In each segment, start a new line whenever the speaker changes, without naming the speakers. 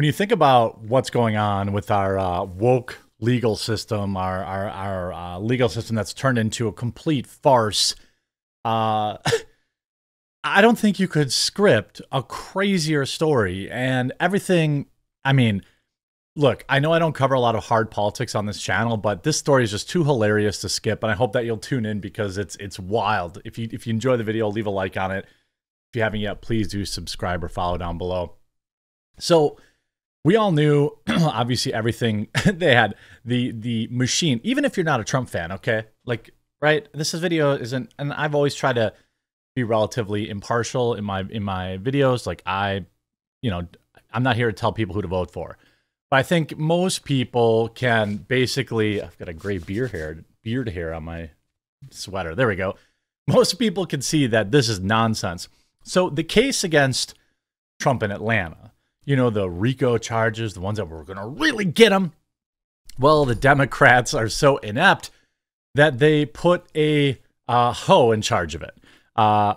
you think about what's going on with our woke legal system, our legal system that's turned into a complete farce, I don't think you could script a crazier story. And everything, I mean, look, I know I don't cover a lot of hard politics on this channel, but this story is just too hilarious to skip, and I hope that you'll tune in because it's wild. If you enjoy the video, leave a like on it. If you haven't yet, please do subscribe or follow down below. So we all knew, obviously, everything they had, the machine, even if you're not a Trump fan, okay? Like, right? This video isn't, and I've always tried to be relatively impartial in my videos. Like I'm not here to tell people who to vote for. But I think most people can basically, I've got a gray beard here on my sweater. There we go. Most people can see that this is nonsense. So the case against Trump in Atlanta, you know, the RICO charges, the ones that were going to really get him. Well, the Democrats are so inept that they put a hoe in charge of it,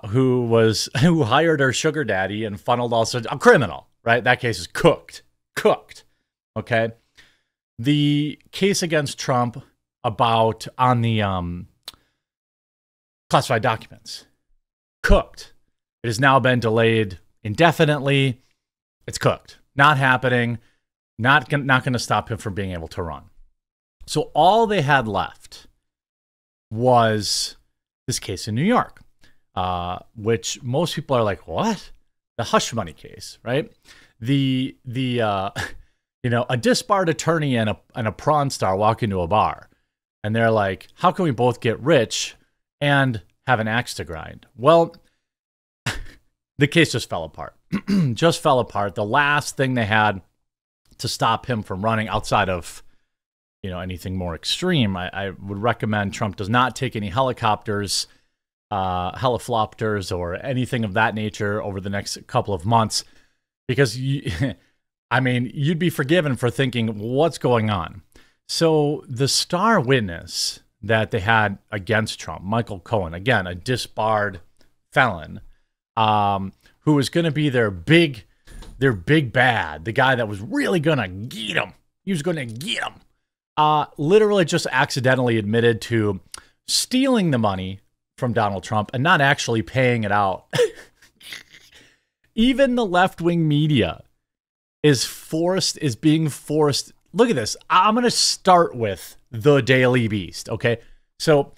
who hired her sugar daddy and funneled also a criminal, right? That case is cooked. Okay. The case against Trump on the classified documents, cooked. It has now been delayed indefinitely. It's cooked. Not happening. Not going to stop him from being able to run. So all they had left was this case in New York, which most people are like, what? The hush money case, right? You know, a disbarred attorney and a prawn star walk into a bar, and they're like, how can we both get rich and have an axe to grind? Well, the case just fell apart. Just fell apart. The last thing they had to stop him from running, outside of, you know, anything more extreme, I would recommend Trump does not take any helicopters, heliflopters, or anything of that nature over the next couple of months, because I mean, you'd be forgiven for thinking, what's going on? So the star witness that they had against Trump, Michael Cohen, again, a disbarred felon, who was going to be their big bad, the guy that was really going to get him. He was going to get him. Literally just accidentally admitted to stealing the money from Donald Trump and not actually paying it out. Even the left-wing media is being forced. Look at this. I'm going to start with the Daily Beast, okay? So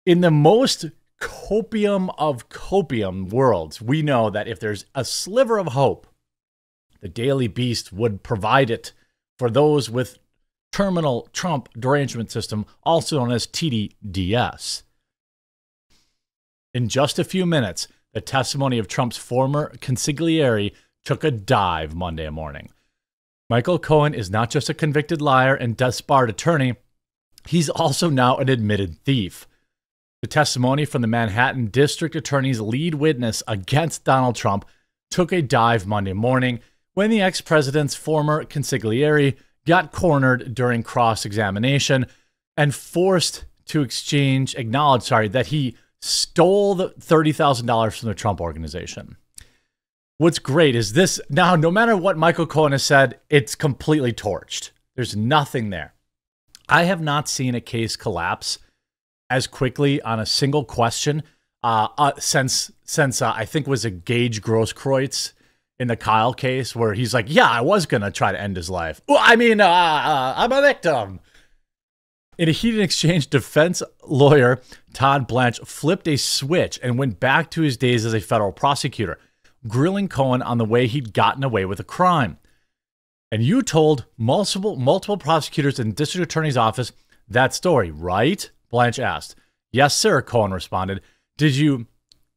in the most copium of copium worlds, we know that if there's a sliver of hope, the Daily Beast would provide it for those with terminal Trump derangement system, also known as TDDS. In just a few minutes, the testimony of Trump's former consigliere took a dive Monday morning. Michael Cohen is not just a convicted liar and disbarred attorney, he's also now an admitted thief. The testimony from the Manhattan District Attorney's lead witness against Donald Trump took a dive Monday morning when the ex-president's former consigliere got cornered during cross-examination and forced to acknowledge that he stole the $30,000 from the Trump organization. What's great is this, now, no matter what Michael Cohen has said, it's completely torched. There's nothing there. I have not seen a case collapse as quickly on a single question since I think it was a Gage Grosskreutz in the Kyle case, where he's like, yeah, I was going to try to end his life. Well, I mean, I'm a victim. In a heated exchange, defense lawyer Todd Blanche flipped a switch and went back to his days as a federal prosecutor, grilling Cohen on the way he'd gotten away with a crime. And you told multiple prosecutors in the district attorney's office that story, right? Blanche asked. Yes, sir, Cohen responded. Did you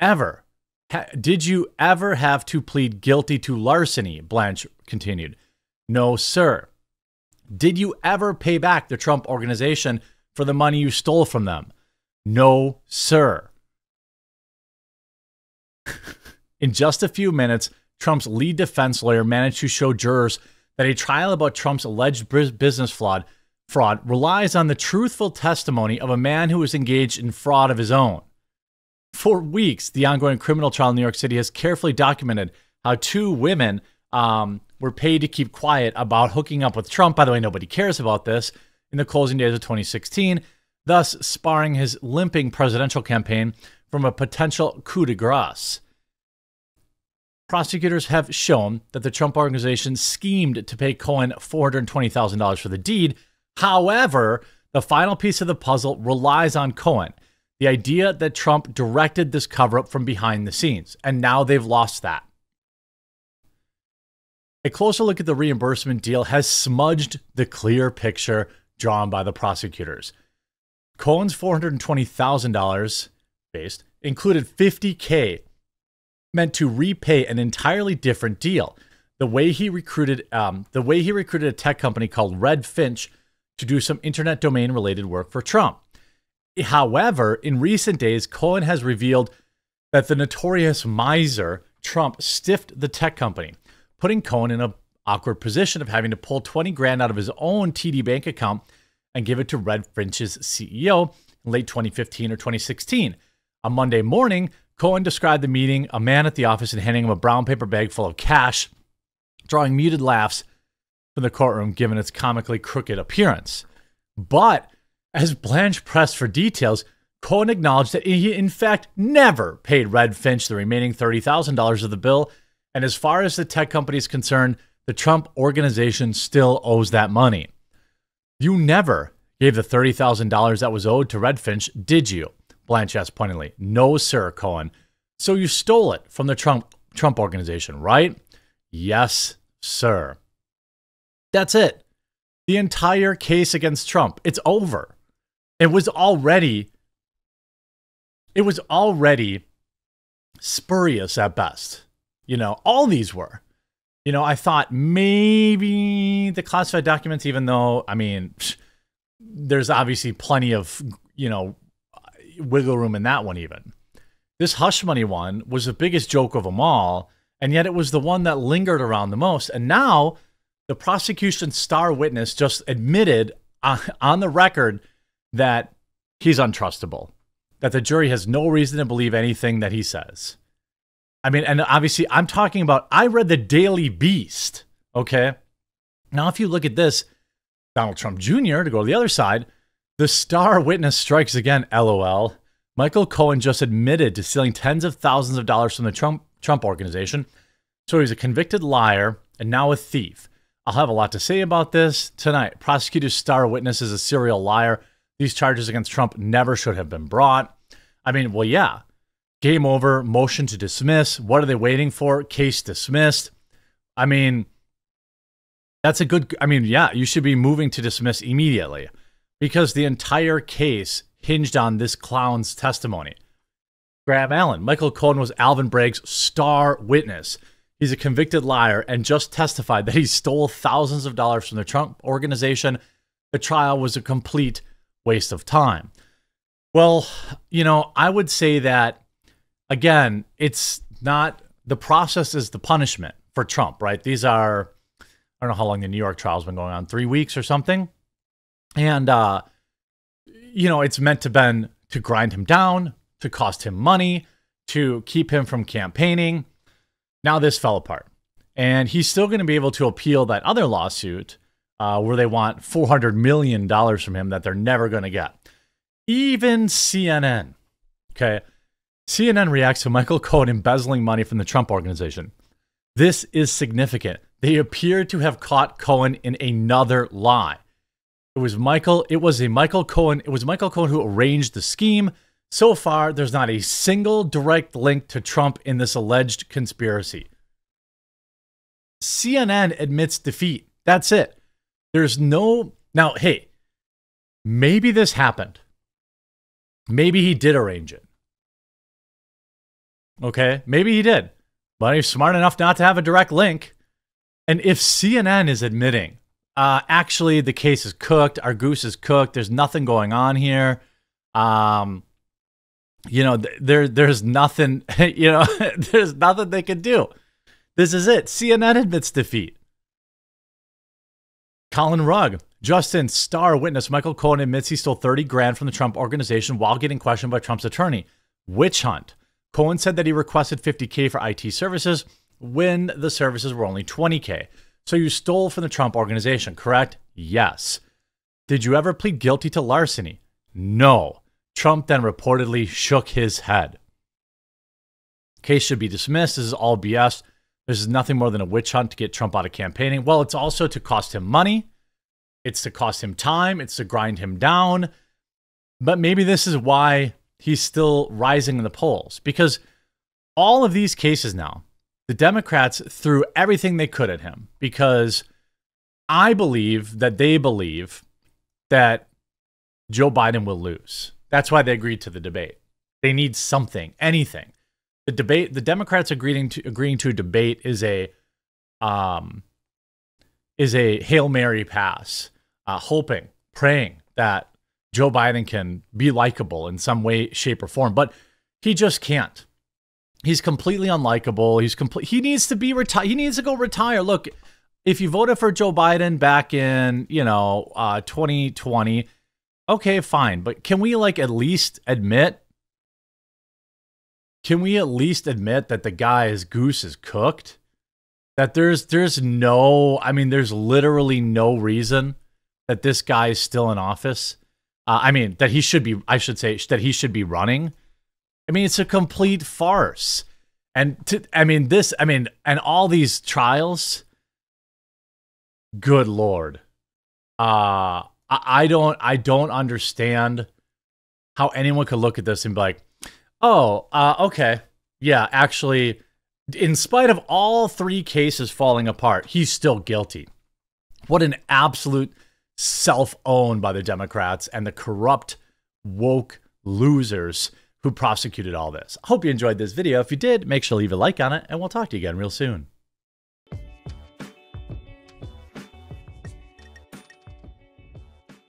ever have to plead guilty to larceny? Blanche continued. No, sir. Did you ever pay back the Trump organization for the money you stole from them? No, sir. In just a few minutes, Trump's lead defense lawyer managed to show jurors that a trial about Trump's alleged business fraud relies on the truthful testimony of a man who was engaged in fraud of his own. For weeks, the ongoing criminal trial in New York City has carefully documented how two women were paid to keep quiet about hooking up with Trump. By the way, nobody cares about this in the closing days of 2016, thus sparring his limping presidential campaign from a potential coup de grace. Prosecutors have shown that the Trump Organization schemed to pay Cohen $420,000 for the deed. However, the final piece of the puzzle relies on Cohen, the idea that Trump directed this cover-up from behind the scenes, and now they've lost that. A closer look at the reimbursement deal has smudged the clear picture drawn by the prosecutors. Cohen's $420,000 based included $50K meant to repay an entirely different deal. The way he recruited a tech company called Red Finch to do some internet domain related work for Trump. However, in recent days, Cohen has revealed that the notorious miser Trump stiffed the tech company, putting Cohen in an awkward position of having to pull 20 grand out of his own TD bank account and give it to Red Finch's CEO in late 2015 or 2016. On Monday morning, Cohen described the meeting, a man at the office, and handing him a brown paper bag full of cash, drawing muted laughs from the courtroom given its comically crooked appearance. But as Blanche pressed for details, Cohen acknowledged that he, in fact, never paid Red Finch the remaining $30,000 of the bill, and as far as the tech company is concerned, the Trump Organization still owes that money. You never gave the $30,000 that was owed to Red Finch, did you? Blanche asked pointedly. No, sir, Cohen. So you stole it from the Trump Organization, right? Yes, sir. That's it. The entire case against Trump. It's over. It was already spurious at best. You know, all these were. You know, I thought maybe the classified documents, even though, I mean, there's obviously plenty of, you know, wiggle room in that one even. This hush money one was the biggest joke of them all, and yet it was the one that lingered around the most. And now the prosecution's star witness just admitted on the record that he's untrustable, that the jury has no reason to believe anything that he says. I mean, and obviously I'm talking about, I read the Daily Beast, okay? Now, if you look at this, Donald Trump Jr., to go to the other side, the star witness strikes again, LOL. Michael Cohen just admitted to stealing tens of thousands of dollars from the Trump Organization. So he's a convicted liar and now a thief. I'll have a lot to say about this tonight. Prosecutor's star witness is a serial liar. These charges against Trump never should have been brought. I mean, well, yeah. Game over, motion to dismiss. What are they waiting for? Case dismissed. I mean, that's a good, I mean, yeah, you should be moving to dismiss immediately because the entire case hinged on this clown's testimony. Graham Allen. Michael Cohen was Alvin Bragg's star witness. He's a convicted liar and just testified that he stole thousands of dollars from the Trump Organization. The trial was a complete waste of time. Well, you know, I would say that, again, it's not, the process is the punishment for Trump, right? These are, I don't know how long the New York trial's been going on, 3 weeks or something. And, you know, it's meant to grind him down, to cost him money, to keep him from campaigning. Now this fell apart. And he's still going to be able to appeal that other lawsuit where they want $400 million from him that they're never going to get. Even CNN, okay? CNN reacts to Michael Cohen embezzling money from the Trump Organization. This is significant. They appear to have caught Cohen in another lie. It was Michael Cohen who arranged the scheme. So far, there's not a single direct link to Trump in this alleged conspiracy. CNN admits defeat. That's it. There's no... Now, hey, maybe this happened. Maybe he did arrange it. Okay, maybe he did. But he's smart enough not to have a direct link. And if CNN is admitting, actually, the case is cooked, our goose is cooked, there's nothing going on here, you know, there's nothing, you know, there's nothing they can do. This is it. CNN admits defeat. Colin Rugg. Justin, star witness Michael Cohen admits he stole 30 grand from the Trump Organization while getting questioned by Trump's attorney. Witch hunt. Cohen said that he requested $50K for IT services when the services were only $20K. So you stole from the Trump organization, correct? Yes. Did you ever plead guilty to larceny? No. Trump then reportedly shook his head. Case should be dismissed. This is all BS. This is nothing more than a witch hunt to get Trump out of campaigning. Well, it's also to cost him money. It's to cost him time. It's to grind him down. But maybe this is why he's still rising in the polls. Because all of these cases now, the Democrats threw everything they could at him. Because I believe that they believe that Joe Biden will lose. That's why they agreed to the debate. They need something, anything. The debate, the Democrats agreeing to debate is a Hail Mary pass, hoping, praying that Joe Biden can be likable in some way, shape, or form. But he just can't. He's completely unlikable. He needs to be retired. He needs to go retire. Look, if you voted for Joe Biden back in 2020, okay, fine. But can we at least admit? Can we at least admit that the guy's goose is cooked? That there's literally no reason that this guy is still in office. That he should be, that he should be running. It's a complete farce. And all these trials, good Lord. I don't understand how anyone could look at this and be like, oh, okay. Yeah, actually, in spite of all three cases falling apart, he's still guilty. What an absolute self-own by the Democrats and the corrupt, woke losers who prosecuted all this. I hope you enjoyed this video. If you did, make sure to leave a like on it, and we'll talk to you again real soon.